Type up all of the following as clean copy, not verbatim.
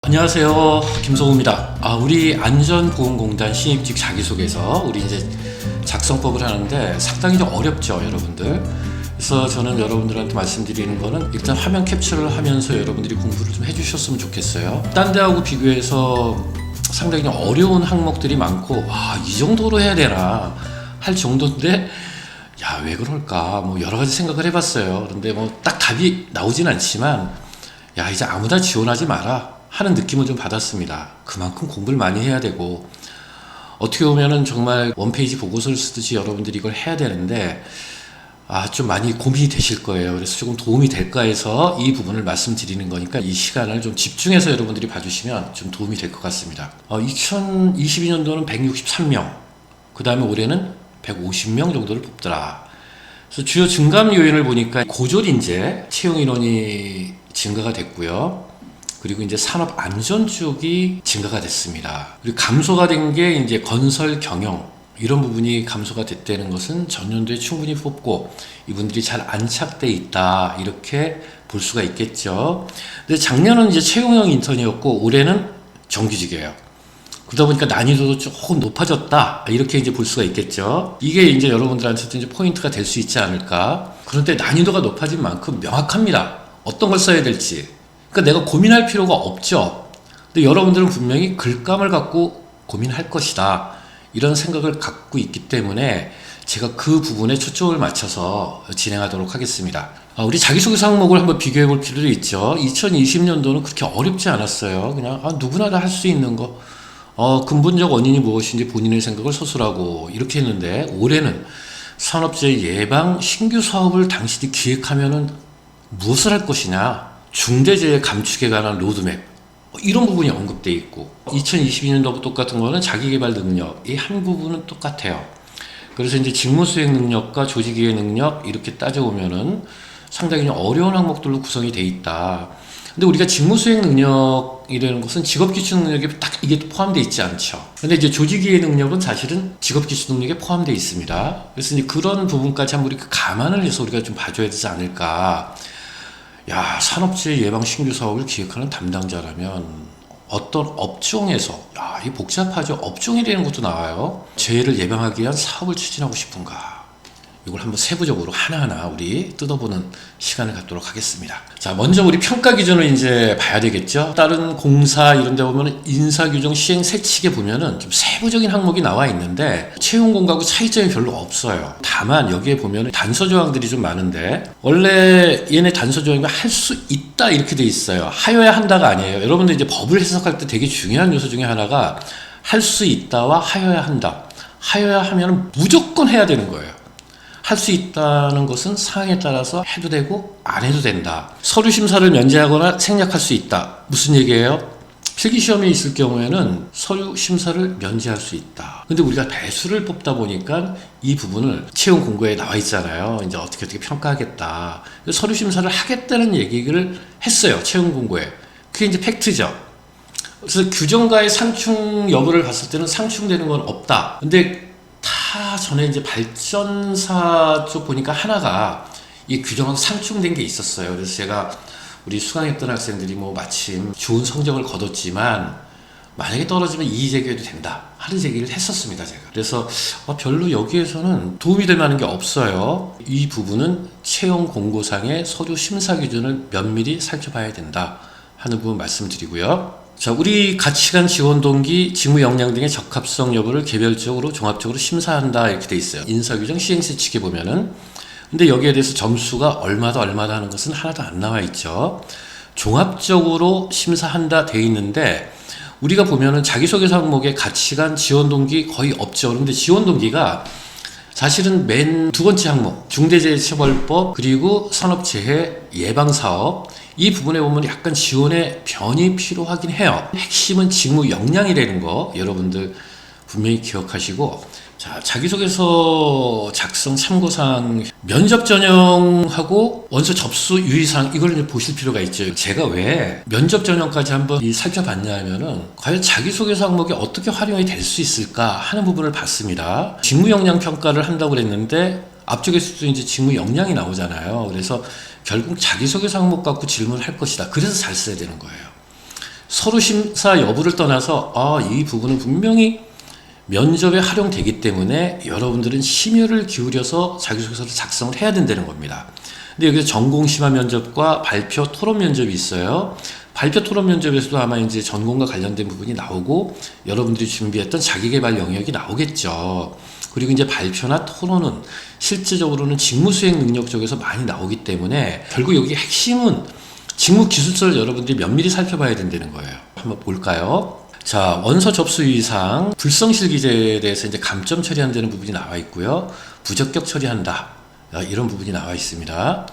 안녕하세요, 김성우입니다. 우리 안전보험공단 신입직 자기소개서 우리 이제 작성법을 하는데 상당히 좀 어렵죠, 여러분들. 그래서 저는 여러분들한테 말씀드리는 거는 일단 화면 캡처를 하면서 여러분들이 공부를 좀 해주셨으면 좋겠어요. 딴 데하고 비교해서 상당히 좀 어려운 항목들이 많고, 이 정도로 해야 되나 할 정도인데, 왜 그럴까 뭐 여러 가지 생각을 해봤어요. 그런데 뭐 딱 답이 나오진 않지만, 이제 아무나 지원하지 마라 하는 느낌을 좀 받았습니다. 그만큼 공부를 많이 해야 되고, 어떻게 보면은 정말 원페이지 보고서를 쓰듯이 여러분들이 이걸 해야 되는데, 좀 많이 고민이 되실 거예요. 그래서 조금 도움이 될까 해서 이 부분을 말씀드리는 거니까 이 시간을 좀 집중해서 여러분들이 봐주시면 좀 도움이 될 것 같습니다. 2022년도는 163명, 그 다음에 올해는 150명 정도를 뽑더라. 그래서 주요 증감 요인을 보니까 고졸인재 채용 인원이 증가가 됐고요. 그리고 이제 산업 안전 쪽이 증가가 됐습니다. 그리고 감소가 된 게 이제 건설 경영 이런 부분이 감소가 됐다는 것은 전년도에 충분히 뽑고 이분들이 잘 안착돼 있다 이렇게 볼 수가 있겠죠. 근데 작년은 이제 채용형 인턴이었고 올해는 정규직이에요. 그러다 보니까 난이도도 조금 높아졌다 이렇게 이제 볼 수가 있겠죠. 이게 이제 여러분들한테도 이제 포인트가 될 수 있지 않을까. 그런데 난이도가 높아진 만큼 명확합니다. 어떤 걸 써야 될지. 그러니까 내가 고민할 필요가 없죠. 근데 여러분들은 분명히 글감을 갖고 고민할 것이다 이런 생각을 갖고 있기 때문에 제가 그 부분에 초점을 맞춰서 진행하도록 하겠습니다. 우리 자기소개서 항목을 한번 비교해 볼 필요도 있죠. 2020년도는 그렇게 어렵지 않았어요. 그냥 누구나 다 할 수 있는 거, 근본적 원인이 무엇인지 본인의 생각을 서술하고 이렇게 했는데, 올해는 산업재해 예방 신규 사업을 당신이 기획하면은 무엇을 할 것이냐, 중대재해 감축에 관한 로드맵 이런 부분이 언급되어 있고, 2022년도하고 똑같은 거는 자기개발 능력 이 한 부분은 똑같아요. 그래서 이제 직무수행 능력과 조직이해 능력 이렇게 따져보면은 상당히 어려운 항목들로 구성이 되어 있다. 근데 우리가 직무수행 능력이라는 것은 직업기초 능력에 딱 이게 포함되어 있지 않죠. 근데 이제 조직이해 능력은 사실은 직업기초 능력에 포함되어 있습니다. 그래서 이제 그런 부분까지 한번 우리가 감안을 해서 우리가 좀 봐줘야 되지 않을까. 산업재해 예방 신규 사업을 기획하는 담당자라면 어떤 업종에서, 이 복잡하죠. 업종이라는 것도 나와요. 재해를 예방하기 위한 사업을 추진하고 싶은가. 이걸 한번 세부적으로 하나하나 우리 뜯어보는 시간을 갖도록 하겠습니다. 자, 먼저 우리 평가 기준을 이제 봐야 되겠죠. 다른 공사 이런 데 보면 인사규정 시행 세칙에 보면은 좀 세부적인 항목이 나와 있는데 채용공고하고 차이점이 별로 없어요. 다만 여기에 보면 단서 조항들이 좀 많은데, 원래 얘네 단서 조항이 할 수 있다 이렇게 돼 있어요. 하여야 한다가 아니에요. 여러분들 이제 법을 해석할 때 되게 중요한 요소 중에 하나가 할 수 있다와 하여야 한다. 하여야 하면 무조건 해야 되는 거예요. 할 수 있다는 것은 상황에 따라서 해도 되고 안 해도 된다. 서류 심사를 면제하거나 생략할 수 있다. 무슨 얘기예요? 필기시험에 있을 경우에는 서류 심사를 면제할 수 있다. 근데 우리가 배수를 뽑다 보니까 이 부분을 채용 공고에 나와 있잖아요. 이제 어떻게 평가하겠다. 서류 심사를 하겠다는 얘기를 했어요. 채용 공고에. 그게 이제 팩트죠. 그래서 규정과의 상충 여부를 봤을 때는 상충되는 건 없다. 근데 다 전에 이제 발전사 쪽 보니까 하나가 이 규정하고 상충된 게 있었어요. 그래서 제가 우리 수강했던 학생들이 뭐 마침 좋은 성적을 거뒀지만 만약에 떨어지면 이의 제기해도 된다 하는 얘기를 했었습니다, 제가. 그래서 별로 여기에서는 도움이 될 만한 게 없어요. 이 부분은 채용 공고상의 서류 심사 기준을 면밀히 살펴봐야 된다 하는 부분 말씀드리고요. 자, 우리 가치관, 지원 동기, 직무 역량 등의 적합성 여부를 개별적으로 종합적으로 심사한다 이렇게 돼 있어요. 인사규정 시행세칙에 보면은. 근데 여기에 대해서 점수가 얼마다 하는 것은 하나도 안 나와 있죠. 종합적으로 심사한다 돼 있는데, 우리가 보면은 자기소개서 항목에 가치관, 지원 동기 거의 없죠. 그런데 지원 동기가 사실은 맨 두 번째 항목, 중대재해처벌법 그리고 산업재해 예방사업, 이 부분에 보면 약간 지원의 변이 필요하긴 해요. 핵심은 직무 역량이라는 거 여러분들 분명히 기억하시고, 자, 자기소개서 작성 참고사항, 면접 전형하고 원서 접수 유의사항 이걸 이제 보실 필요가 있죠. 제가 왜 면접 전형까지 한번 살펴봤냐 하면은 과연 자기소개서 항목이 어떻게 활용이 될 수 있을까 하는 부분을 봤습니다. 직무 역량 평가를 한다고 그랬는데 앞쪽에서도 이제 직무 역량이 나오잖아요. 그래서 결국 자기소개서 항목 갖고 질문을 할 것이다. 그래서 잘 써야 되는 거예요. 서류 심사 여부를 떠나서 이 부분은 분명히 면접에 활용되기 때문에 여러분들은 심혈을 기울여서 자기소개서를 작성을 해야 된다는 겁니다. 근데 여기서 전공 심화 면접과 발표 토론 면접이 있어요. 발표 토론 면접에서도 아마 이제 전공과 관련된 부분이 나오고 여러분들이 준비했던 자기계발 영역이 나오겠죠. 그리고 이제 발표나 토론은 실질적으로는 직무 수행 능력 쪽에서 많이 나오기 때문에 결국 여기 핵심은 직무 기술서를 여러분들이 면밀히 살펴봐야 된다는 거예요. 한번 볼까요? 자, 원서 접수 유의사항, 불성실 기재에 대해서 이제 감점 처리한다는 부분이 나와 있고요. 부적격 처리한다. 이런 부분이 나와 있습니다.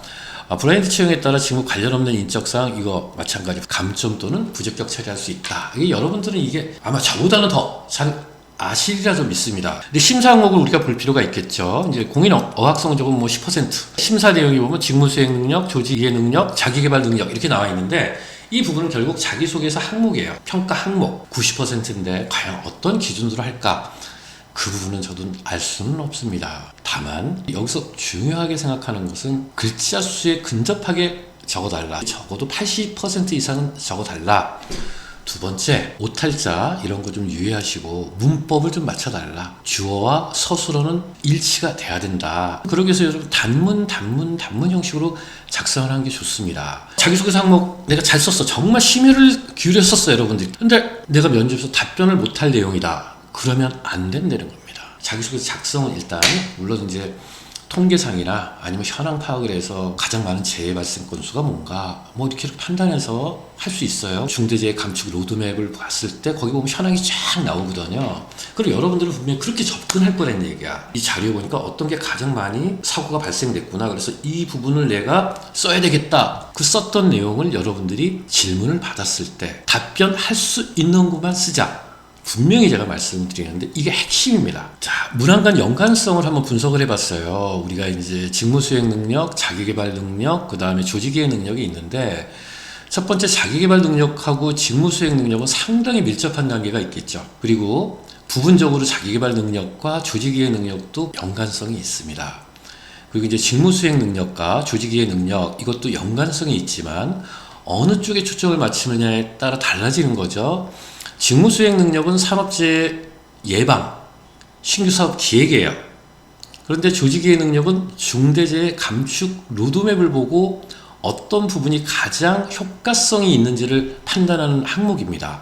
브라인드 채용에 따라 직무 관련 없는 인적사항, 이거 마찬가지로 감점 또는 부적격 처리할 수 있다. 이게 여러분들은 이게 아마 저보다는 더 잘 아시리라 좀 믿습니다. 근데 심사 항목을 우리가 볼 필요가 있겠죠. 이제 공인 어학 성적은 뭐 10%, 심사 내용이 보면 직무 수행 능력, 조직 이해 능력, 자기 개발 능력 이렇게 나와 있는데 이 부분은 결국 자기소개서 항목이에요. 평가 항목 90%인데 과연 어떤 기준으로 할까? 그 부분은 저도 알 수는 없습니다. 다만 여기서 중요하게 생각하는 것은 글자 수에 근접하게 적어달라. 적어도 80% 이상은 적어달라. 두 번째, 오탈자 이런 거 좀 유의하시고 문법을 좀 맞춰달라. 주어와 서술어는 일치가 돼야 된다. 그러기 위해서 여러분 단문 형식으로 작성을 하는 게 좋습니다. 자기소개서 항목 내가 잘 썼어. 정말 심혈을 기울여 썼어 여러분들이. 근데 내가 면접에서 답변을 못할 내용이다. 그러면 안 된다는 겁니다. 자기소개서 작성은 일단 물론 이제 통계상이나 아니면 현황 파악을 해서 가장 많은 재해 발생 건수가 뭔가 뭐 이렇게 판단해서 할 수 있어요. 중대재해 감축 로드맵을 봤을 때 거기 보면 현황이 쫙 나오거든요. 그리고 여러분들은 분명히 그렇게 접근할 거란 얘기야. 이 자료 보니까 어떤 게 가장 많이 사고가 발생됐구나. 그래서 이 부분을 내가 써야 되겠다. 그 썼던 내용을 여러분들이 질문을 받았을 때 답변할 수 있는 것만 쓰자. 분명히 제가 말씀드리는데 이게 핵심입니다. 자, 문항간 연관성을 한번 분석을 해봤어요. 우리가 이제 직무 수행 능력, 자기개발 능력, 그 다음에 조직이해 능력이 있는데 첫 번째 자기개발 능력하고 직무 수행 능력은 상당히 밀접한 관계가 있겠죠. 그리고 부분적으로 자기개발 능력과 조직이해 능력도 연관성이 있습니다. 그리고 이제 직무 수행 능력과 조직이해 능력 이것도 연관성이 있지만 어느 쪽에 초점을 맞추느냐에 따라 달라지는 거죠. 직무 수행 능력은 산업재해 예방, 신규 사업 기획이에요. 그런데 조직이해 능력은 중대재해 감축 로드맵을 보고 어떤 부분이 가장 효과성이 있는지를 판단하는 항목입니다.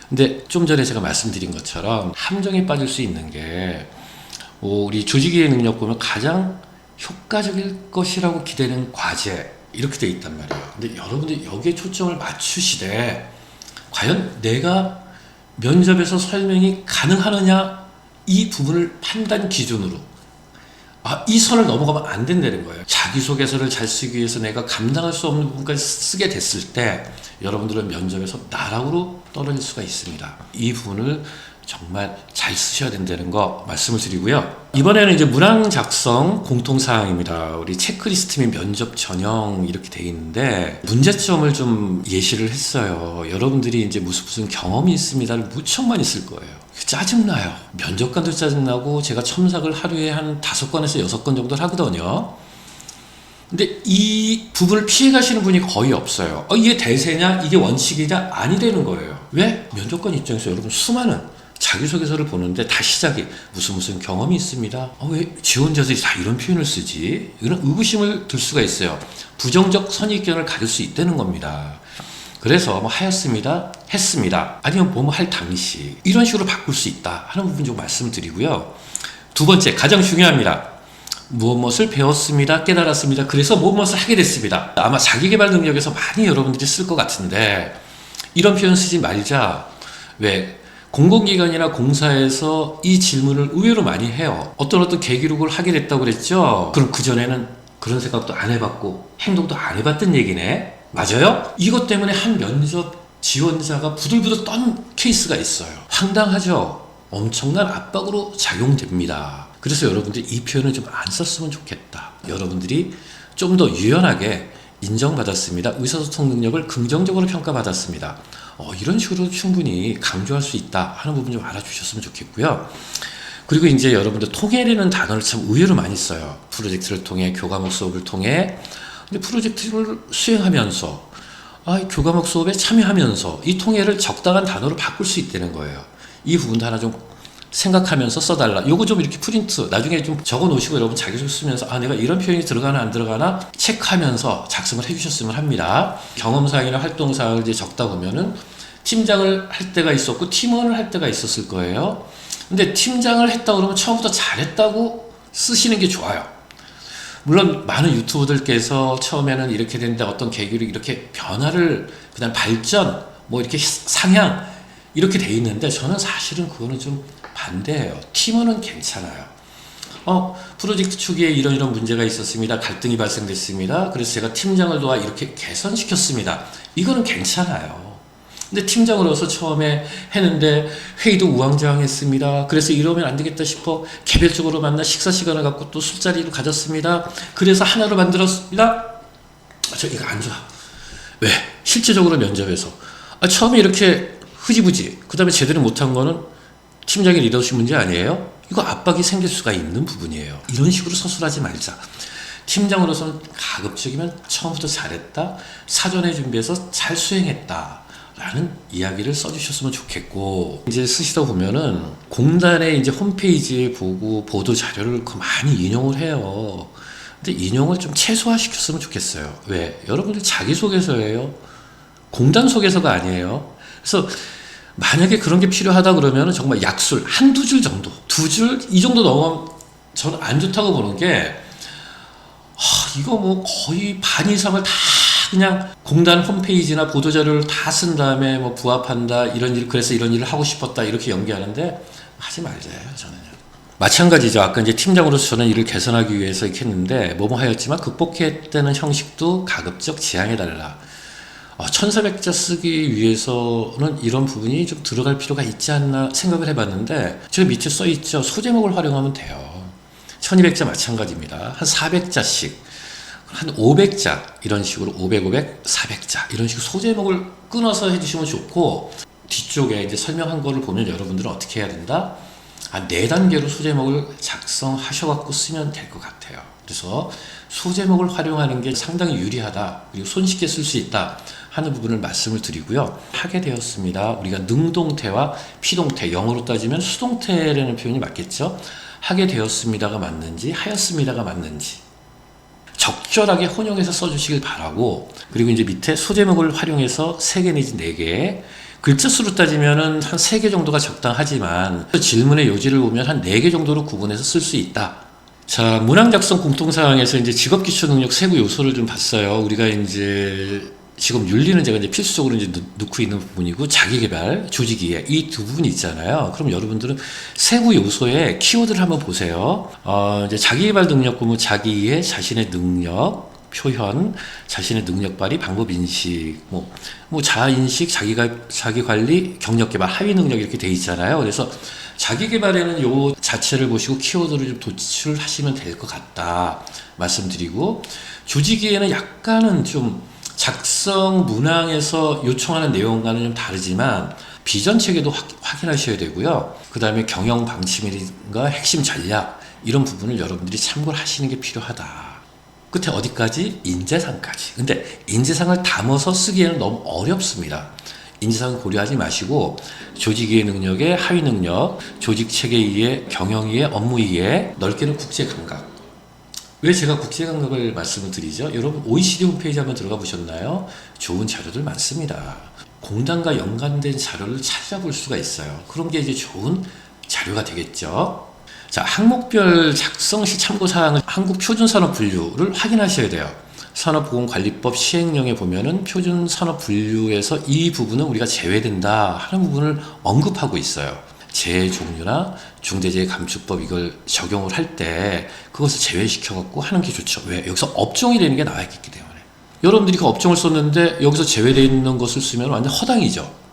근데 좀 전에 제가 말씀드린 것처럼 함정에 빠질 수 있는 게 우리 조직이해 능력 보면 가장 효과적일 것이라고 기대는 과제 이렇게 돼 있단 말이에요. 근데 여러분들이 여기에 초점을 맞추시되 과연 내가 면접에서 설명이 가능하느냐 이 부분을 판단 기준으로 이 선을 넘어가면 안 된다는 거예요. 자기소개서를 잘 쓰기 위해서 내가 감당할 수 없는 부분까지 쓰게 됐을 때 여러분들은 면접에서 나락으로 떨어질 수가 있습니다. 이 부분을 정말 잘 쓰셔야 된다는 거 말씀을 드리고요. 이번에는 이제 문항 작성 공통사항입니다. 우리 체크리스트 및 면접 전형 이렇게 돼 있는데 문제점을 좀 예시를 했어요. 여러분들이 이제 무슨 경험이 있습니다를 무척 많이 쓸 거예요. 짜증나요. 면접관도 짜증나고 제가 첨삭을 하루에 한 5건에서 6건 정도를 하거든요. 근데 이 부분을 피해 가시는 분이 거의 없어요. 이게 대세냐 이게 원칙이냐 아니라는 거예요. 왜? 면접관 입장에서 여러분 수많은 자기소개서를 보는데 다 시작이 무슨 경험이 있습니다. 왜 지원자들이 다 이런 표현을 쓰지? 이런 의구심을 들 수가 있어요. 부정적 선입견을 가질 수 있다는 겁니다. 그래서 뭐 하였습니다, 했습니다, 아니면 뭐뭐 할 당시 이런 식으로 바꿀 수 있다 하는 부분 좀 말씀드리고요. 두 번째 가장 중요합니다. 무엇을 배웠습니다, 깨달았습니다, 그래서 무엇을 하게 됐습니다. 아마 자기개발 능력에서 많이 여러분들이 쓸 것 같은데 이런 표현 쓰지 말자. 왜? 공공기관이나 공사에서 이 질문을 의외로 많이 해요. 어떤 계기록을 하게 됐다고 그랬죠? 그럼 그전에는 그런 생각도 안 해봤고 행동도 안 해봤던 얘기네. 맞아요? 이것 때문에 한 면접 지원자가 부들부들 떤 케이스가 있어요. 황당하죠? 엄청난 압박으로 작용됩니다. 그래서 여러분들이 이 표현을 좀 안 썼으면 좋겠다. 여러분들이 좀 더 유연하게 인정받았습니다. 의사소통 능력을 긍정적으로 평가받았습니다. 이런 식으로 충분히 강조할 수 있다 하는 부분 좀 알아주셨으면 좋겠고요. 그리고 이제 여러분들 통해라는 단어를 참 의외로 많이 써요. 프로젝트를 통해, 교과목 수업을 통해. 근데 프로젝트를 수행하면서 교과목 수업에 참여하면서 이 통해를 적당한 단어로 바꿀 수 있다는 거예요. 이 부분도 하나 좀 생각하면서 써달라. 요거 좀 이렇게 프린트 나중에 좀 적어 놓으시고 여러분 자기소개 쓰면서 내가 이런 표현이 들어가나 안 들어가나 체크하면서 작성을 해주셨으면 합니다. 경험사항이나 활동사항을 이제 적다 보면은 팀장을 할 때가 있었고 팀원을 할 때가 있었을 거예요. 근데 팀장을 했다 그러면 처음부터 잘했다고 쓰시는 게 좋아요. 물론 많은 유튜버들께서 처음에는 이렇게 된다, 어떤 계기로 이렇게 변화를, 그다음 발전, 뭐 이렇게 상향 이렇게 돼 있는데 저는 사실은 그거는 좀 반대예요. 팀원은 괜찮아요. 프로젝트 초기에 이런 문제가 있었습니다. 갈등이 발생됐습니다. 그래서 제가 팀장을 도와 이렇게 개선시켰습니다. 이거는 괜찮아요. 근데 팀장으로서 처음에 했는데 회의도 우왕좌왕했습니다. 그래서 이러면 안 되겠다 싶어 개별적으로 만나 식사 시간을 갖고 또 술자리를 가졌습니다. 그래서 하나로 만들었습니다. 저 이거 안 좋아. 왜? 실제적으로 면접에서 처음에 이렇게 흐지부지, 그 다음에 제대로 못한 거는 팀장의 리더십 문제 아니에요? 이거 압박이 생길 수가 있는 부분이에요. 이런 식으로 서술하지 말자. 팀장으로서는 가급적이면 처음부터 잘했다, 사전에 준비해서 잘 수행했다 라는 이야기를 써주셨으면 좋겠고, 이제 쓰시다 보면은 공단의 이제 홈페이지에 보고 보도 자료를 많이 인용을 해요. 근데 인용을 좀 최소화시켰으면 좋겠어요. 왜? 여러분들 자기소개서예요. 공단 소개서가 아니에요. 그래서 만약에 그런 게 필요하다 그러면 정말 약술 한두 줄 정도, 두 줄 이 정도 넘으면 저는 안 좋다고 보는 게, 이거 뭐 거의 반 이상을 다 그냥 공단 홈페이지나 보도자료를 다 쓴 다음에 뭐 부합한다, 이런 일, 그래서 이런 일을 하고 싶었다 이렇게 연기하는데 하지 말자요. 저는요. 마찬가지죠. 아까 이제 팀장으로서 저는 일을 개선하기 위해서 이렇게 했는데 뭐뭐 하였지만 극복했다는 형식도 가급적 지양해달라. 1400자 쓰기 위해서는 이런 부분이 좀 들어갈 필요가 있지 않나 생각을 해봤는데, 제가 밑에 써있죠. 소제목을 활용하면 돼요. 1200자 마찬가지입니다. 한 400자씩, 한 500자 이런 식으로 500, 400자 이런 식으로 소제목을 끊어서 해주시면 좋고, 뒤쪽에 이제 설명한 거를 보면 여러분들은 어떻게 해야 된다? 4단계로 소제목을 작성하셔갖고 쓰면 될 것 같아요. 그래서 소제목을 활용하는 게 상당히 유리하다, 그리고 손쉽게 쓸 수 있다 하는 부분을 말씀을 드리고요. 하게 되었습니다. 우리가 능동태와 피동태, 영어로 따지면 수동태라는 표현이 맞겠죠? 하게 되었습니다가 맞는지 하였습니다가 맞는지 적절하게 혼용해서 써주시길 바라고, 그리고 이제 밑에 소제목을 활용해서 3개 내지 4개, 글자 수로 따지면은 한 3개 정도가 적당하지만 질문의 요지를 보면 한 4개 정도로 구분해서 쓸 수 있다. 자, 문항 작성 공통사항에서 이제 직업 기초 능력 세부 요소를 좀 봤어요. 우리가 이제 직업 윤리는 제가 이제 필수적으로 이제 넣고 있는 부분이고, 자기 개발, 조직 이해, 이 두 부분이 있잖아요. 그럼 여러분들은 세부 요소의 키워드를 한번 보세요. 이제 자기 개발 능력 보면 자기 이해, 자신의 능력, 표현, 자신의 능력 발휘, 방법 인식, 뭐 자아 인식, 자기 관리, 경력 개발, 하위 능력 이렇게 돼 있잖아요. 그래서 자기 개발에는 요 자체를 보시고 키워드를 좀 도출하시면 될 것 같다 말씀드리고, 조직이에는 약간은 좀 작성 문항에서 요청하는 내용과는 좀 다르지만 비전 체계도 확인하셔야 되고요. 그 다음에 경영 방침이나 핵심 전략 이런 부분을 여러분들이 참고를 하시는 게 필요하다. 끝에 어디까지? 인재상까지. 근데 인재상을 담아서 쓰기에는 너무 어렵습니다. 인재상을 고려하지 마시고 조직이해 능력에 하위 능력, 조직 체계 이해, 경영 이해, 업무 이해, 넓게는 국제 감각. 왜 제가 국제 감각을 말씀을 드리죠? 여러분 OECD 홈페이지 한번 들어가 보셨나요? 좋은 자료들 많습니다. 공단과 연관된 자료를 찾아볼 수가 있어요. 그런 게 이제 좋은 자료가 되겠죠. 자, 항목별 작성 시 참고사항은 한국표준산업분류를 확인하셔야 돼요. 산업보건관리법 시행령에 보면은 표준산업분류에서 이 부분은 우리가 제외된다 하는 부분을 언급하고 있어요. 재해 종류나 중대재해감축법 이걸 적용을 할 때 그것을 제외시켜갖고 하는 게 좋죠. 왜? 여기서 업종이라는 게 나와 있기 때문에. 여러분들이 그 업종을 썼는데 여기서 제외되어 있는 것을 쓰면 완전 허당이죠.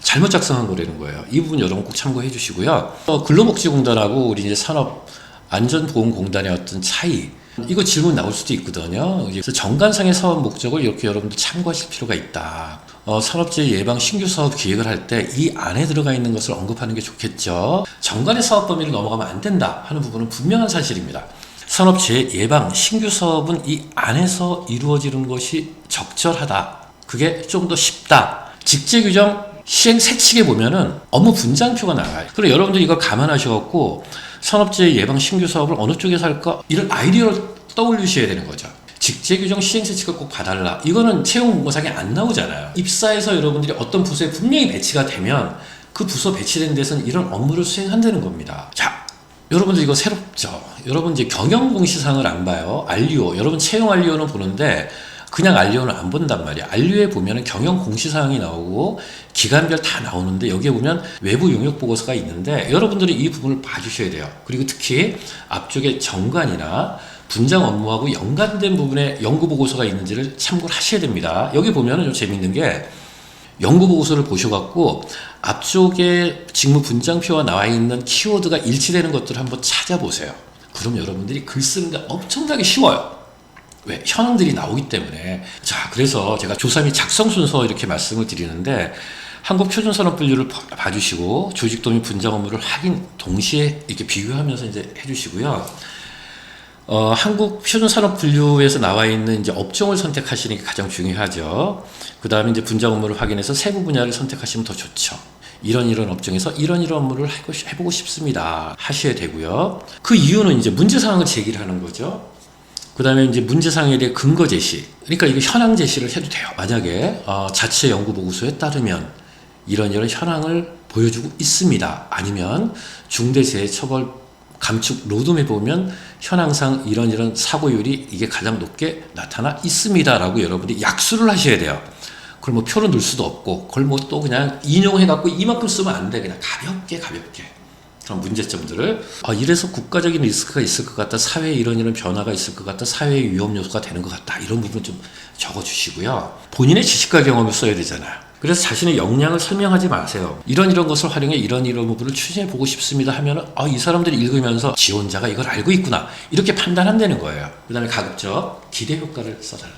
잘못 작성한 거라는 거예요. 이 부분 여러분 꼭 참고해 주시고요. 근로복지공단하고 우리 이제 산업안전보건공단의 어떤 차이, 이거 질문 나올 수도 있거든요. 그래서 정관상의 사업 목적을 이렇게 여러분들 참고하실 필요가 있다. 산업재해 예방 신규 사업 기획을 할 때 이 안에 들어가 있는 것을 언급하는 게 좋겠죠. 정관의 사업 범위를 넘어가면 안 된다 하는 부분은 분명한 사실입니다. 산업재해 예방 신규 사업은 이 안에서 이루어지는 것이 적절하다. 그게 좀 더 쉽다. 직제규정 시행 세칙에 보면은 업무 분장표가 나와요. 그리고 여러분들 이거 감안하셔갖고 산업재해 예방 신규 사업을 어느 쪽에서 할까? 이런 아이디어를 떠올리셔야 되는 거죠. 직제규정 시행세칙을 꼭 봐달라. 이거는 채용 공고상에 안 나오잖아요. 입사해서 여러분들이 어떤 부서에 분명히 배치가 되면 그 부서 배치된 데서는 이런 업무를 수행한다는 겁니다. 자, 여러분들 이거 새롭죠? 여러분 이제 경영공시상을 안 봐요. 알리오. 여러분 채용 알리오는 보는데 그냥 알리오는 안 본단 말이야. 알리오에 보면은 경영공시사항이 나오고 기간별 다 나오는데 여기에 보면 외부 용역 보고서가 있는데 여러분들이 이 부분을 봐주셔야 돼요. 그리고 특히 앞쪽에 정관이나 분장 업무하고 연관된 부분에 연구 보고서가 있는지를 참고를 하셔야 됩니다. 여기 보면은 좀 재밌는 게 연구 보고서를 보셔갖고 앞쪽에 직무 분장표와 나와 있는 키워드가 일치되는 것들을 한번 찾아보세요. 그럼 여러분들이 글 쓰는 게 엄청나게 쉬워요. 왜? 현황들이 나오기 때문에. 자, 그래서 제가 조3이 작성 순서 이렇게 말씀을 드리는데 한국표준산업분류를 봐주시고 조직도면 분장 업무를 확인 동시에 이렇게 비교하면서 이제 해주시고요. 한국표준산업분류에서 나와 있는 이제 업종을 선택하시는 게 가장 중요하죠. 그 다음에 이제 분장 업무를 확인해서 세부 분야를 선택하시면 더 좋죠. 이런 업종에서 이런 업무를 해보고 싶습니다. 하셔야 되고요. 그 이유는 이제 문제사항을 제기를 하는 거죠. 그 다음에 이제 문제사항에 대해 근거 제시. 그러니까 이게 현황 제시를 해도 돼요. 만약에 자체 연구 보고서에 따르면 이런 현황을 보여주고 있습니다. 아니면 중대재해처벌 감축 로드맵 보면 현황상 이런 사고율이 이게 가장 높게 나타나 있습니다라고 여러분들이 약수를 하셔야 돼요. 그걸 뭐 표로 넣을 수도 없고 그걸 뭐 또 그냥 인용해갖고 이만큼 쓰면 안 돼. 그냥 가볍게 그런 문제점들을 이래서 국가적인 리스크가 있을 것 같다. 사회에 이런 변화가 있을 것 같다. 사회의 위험 요소가 되는 것 같다. 이런 부분 좀 적어주시고요. 본인의 지식과 경험을 써야 되잖아요. 그래서 자신의 역량을 설명하지 마세요. 이런 것을 활용해 이런 부분을 추진해 보고 싶습니다 하면은 이 사람들이 읽으면서 지원자가 이걸 알고 있구나 이렇게 판단한다는 거예요. 그 다음에 가급적 기대 효과를 써달라.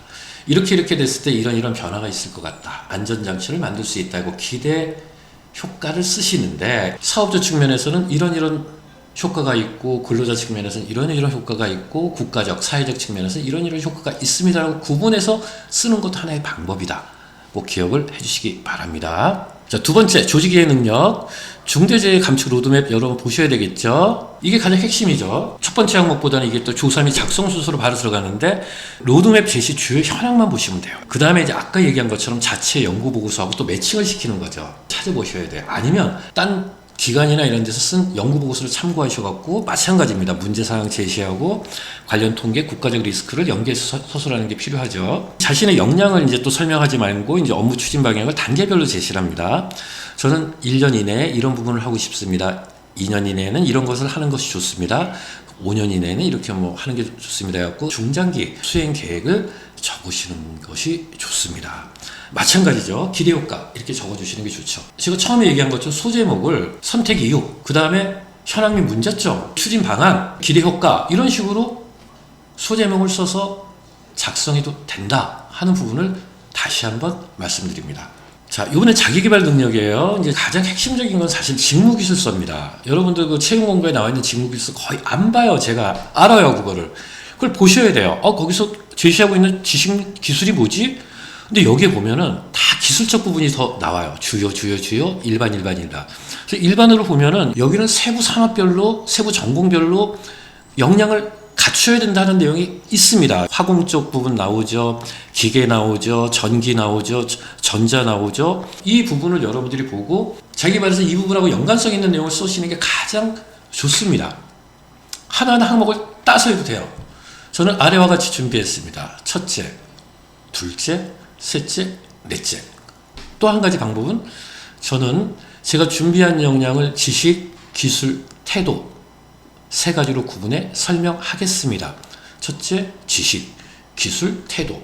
이렇게 됐을 때 이런 변화가 있을 것 같다. 안전장치를 만들 수 있다고 기대 효과를 쓰시는데 사업자 측면에서는 이런 효과가 있고 근로자 측면에서는 이런 효과가 있고 국가적 사회적 측면에서는 이런 효과가 있습니다라고 구분해서 쓰는 것도 하나의 방법이다. 꼭 기억을 해주시기 바랍니다. 자, 두 번째 조직의 능력 중대재해 감축 로드맵 여러분 보셔야 되겠죠. 이게 가장 핵심이죠. 첫 번째 항목보다는 이게 또 조3이 작성 순서로 바로 들어가는데 로드맵 제시 주요 현황만 보시면 돼요. 그 다음에 이제 아까 얘기한 것처럼 자체 연구 보고서하고 또 매칭을 시키는 거죠. 찾아보셔야 돼요. 아니면 딴 기관이나 이런 데서 쓴 연구 보고서를 참고하셔갖고 마찬가지입니다. 문제사항 제시하고 관련 통계, 국가적 리스크를 연계해서 서술하는 게 필요하죠. 자신의 역량을 이제 또 설명하지 말고 이제 업무 추진 방향을 단계별로 제시를 합니다. 저는 1년 이내에 이런 부분을 하고 싶습니다. 2년 이내에는 이런 것을 하는 것이 좋습니다. 5년 이내에는 이렇게 하는 게 좋습니다. 해갖고 중장기 수행 계획을 적으시는 것이 좋습니다. 마찬가지죠. 기대 효과 이렇게 적어주시는 게 좋죠. 제가 처음에 얘기한 것처럼 소제목을 선택 이유, 그 다음에 현황 및 문제점, 추진 방안, 기대 효과 이런 식으로 소제목을 써서 작성해도 된다 하는 부분을 다시 한번 말씀드립니다. 자, 이번에 자기개발 능력이에요. 이제 가장 핵심적인 건 사실 직무기술서입니다. 여러분들 그 채용 공고에 나와 있는 직무기술서 거의 안 봐요. 제가 알아요, 그거를. 그걸 보셔야 돼요. 거기서 제시하고 있는 지식 기술이 뭐지? 근데 여기에 보면은 다 기술적 부분이 더 나와요. 주요, 일반. 그래서 일반으로 보면은 여기는 세부 산업별로, 세부 전공별로 역량을 갖춰야 된다는 내용이 있습니다. 화공 쪽 부분 나오죠. 기계 나오죠. 전기 나오죠. 전자 나오죠. 이 부분을 여러분들이 보고 자기개발에서 이 부분하고 연관성 있는 내용을 쓰시는 게 가장 좋습니다. 하나하나 항목을 따서 해도 돼요. 저는 아래와 같이 준비했습니다. 첫째, 둘째, 셋째, 넷째. 또 한 가지 방법은 저는 제가 준비한 역량을 지식, 기술, 태도 세 가지로 구분해 설명하겠습니다. 첫째, 지식, 기술, 태도.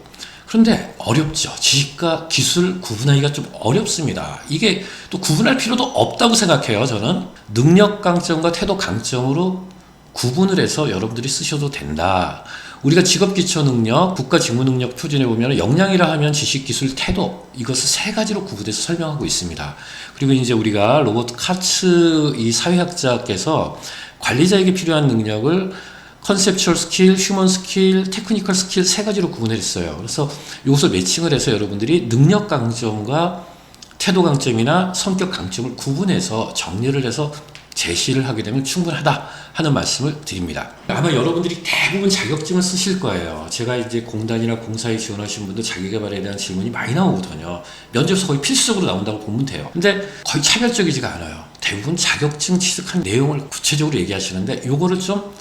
그런데 어렵죠. 지식과 기술 구분하기가 좀 어렵습니다. 이게 또 구분할 필요도 없다고 생각해요. 저는 능력 강점과 태도 강점으로 구분을 해서 여러분들이 쓰셔도 된다. 우리가 직업기초능력, 국가직무능력 표준에 보면 역량이라 하면 지식, 기술, 태도 이것을 세 가지로 구분해서 설명하고 있습니다. 그리고 이제 우리가 로버트 카츠 이 사회학자께서 관리자에게 필요한 능력을 컨셉추얼 스킬, 휴먼 스킬, 테크니컬 스킬 세 가지로 구분을 했어요. 그래서 이것을 매칭을 해서 여러분들이 능력 강점과 태도 강점이나 성격 강점을 구분해서 정리를 해서 제시를 하게 되면 충분하다 하는 말씀을 드립니다. 아마 여러분들이 대부분 자격증을 쓰실 거예요. 제가 이제 공단이나 공사에 지원하신 분들 자기개발에 대한 질문이 많이 나오거든요. 면접에서 거의 필수적으로 나온다고 보면 돼요. 근데 거의 차별적이지가 않아요. 대부분 자격증 취득한 내용을 구체적으로 얘기하시는데 요거를 좀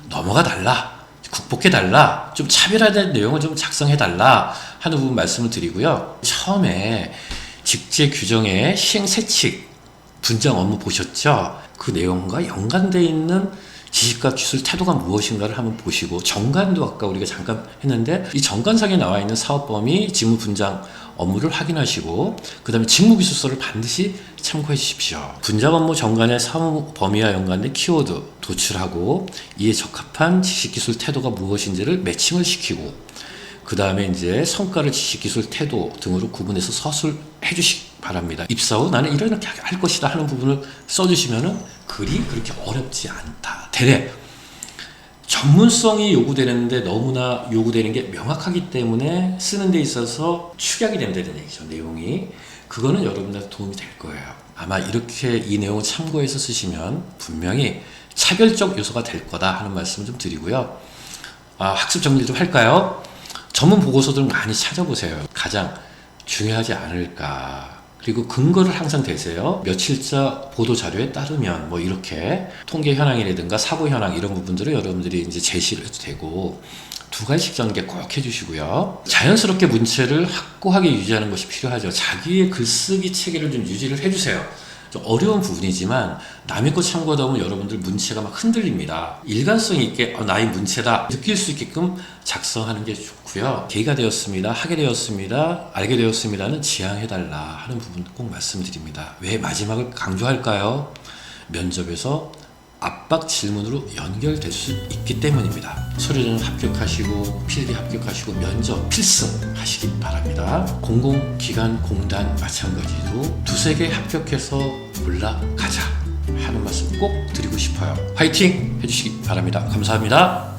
넘어가 달라, 극복해 달라, 좀 차별화된 내용을 좀 작성해 달라 하는 부분 말씀을 드리고요. 처음에 직제 규정의 시행 세칙 분장 업무 보셨죠? 그 내용과 연관되어 있는 지식과 기술 태도가 무엇인가를 한번 보시고, 정관도 아까 우리가 잠깐 했는데 이 정관상에 나와 있는 사업 범위, 직무 분장 업무를 확인하시고, 그 다음에 직무기술서를 반드시 참고해 주십시오. 분장 업무 정관의 사무 범위와 연관된 키워드 도출하고 이에 적합한 지식기술 태도가 무엇인지를 매칭을 시키고, 그 다음에 이제 성과를 지식기술 태도 등으로 구분해서 서술해 주시기 바랍니다. 입사 후 나는 이렇게 할 것이다 하는 부분을 써주시면은 글이 그렇게 어렵지 않다. 대략 전문성이 요구되는데 너무나 요구되는 게 명확하기 때문에 쓰는 데 있어서 축약이 된다는 얘기죠. 내용이. 그거는 여러분들한테 도움이 될 거예요. 아마 이렇게 이 내용을 참고해서 쓰시면 분명히 차별적 요소가 될 거다 하는 말씀을 좀 드리고요. 학습 정리를 좀 할까요? 전문 보고서들 많이 찾아보세요. 가장 중요하지 않을까. 그리고 근거를 항상 대세요. 며칠자 보도 자료에 따르면 뭐 이렇게 통계 현황이라든가 사고 현황 이런 부분들을 여러분들이 이제 제시를 해도 되고, 두 가지씩 전개 꼭 해주시고요. 자연스럽게 문체를 확고하게 유지하는 것이 필요하죠. 자기의 글쓰기 체계를 좀 유지를 해주세요. 좀 어려운 부분이지만 남의 거 참고하다 보면 여러분들 문체가 막 흔들립니다. 일관성 있게 나의 문체다 느낄 수 있게끔 작성하는 게 좋고요. 계기가 되었습니다, 하게 되었습니다, 알게 되었습니다는 지양해달라 하는 부분 꼭 말씀드립니다. 왜 마지막을 강조할까요? 면접에서 압박 질문으로 연결될 수 있기 때문입니다. 서류전 합격하시고 필기 합격하시고 면접 필승 하시기 바랍니다. 공공기관 공단 마찬가지로 두세 개 합격해서 올라가자 하는 말씀 꼭 드리고 싶어요. 화이팅 해주시기 바랍니다. 감사합니다.